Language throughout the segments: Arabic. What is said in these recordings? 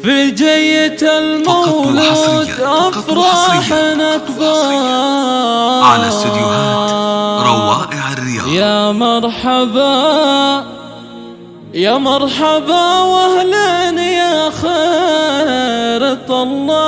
في جية المولود أفراح أكبر على استديوهات روائع الرياض. يا مرحبا يا مرحبا واهلا يا خير الله.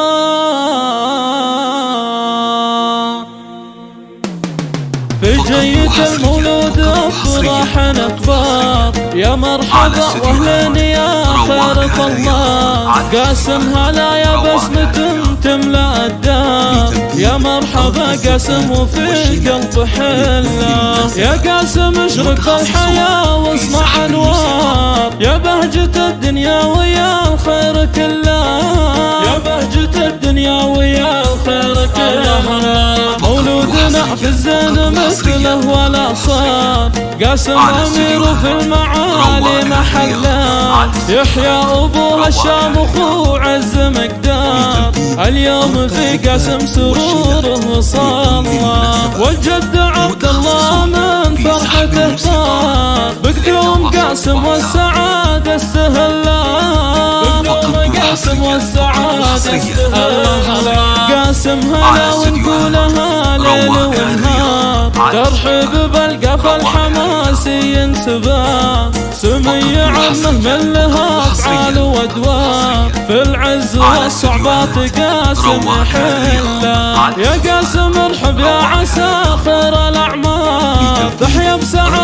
في جية المولود أفراح أكبر يا مرحبا واهلا يا خير الله. قاسم هلا يا بسمة تملأ الدار يا مرحبا قاسم وفي القلب حلة. يا قاسم اشرق الحياة واصنع انوار يا بهجة الدنيا ويا الخير كله. يا بهجة الدنيا ويا الخير كله. مولودنا في الزين مثله ولا صار قاسم امير في المعالي محله. يحيى ابو هشام اخو عز مقدار اليوم في قاسم سروره وصلى. والجد عبد الله من فرحته طار بقدوم قاسم والسعادة استهلا. بقدوم قاسم والسعادة استهلا. قاسم هلا ونقولها ليل ونهار ترحب بالقفا الحماسي ينتبه. سمي عمه من لها افعال وادوار في العز والصعبات قاسم يحله. يا قاسم ارحب يا عسى خير الاعمار تحيا بسعادة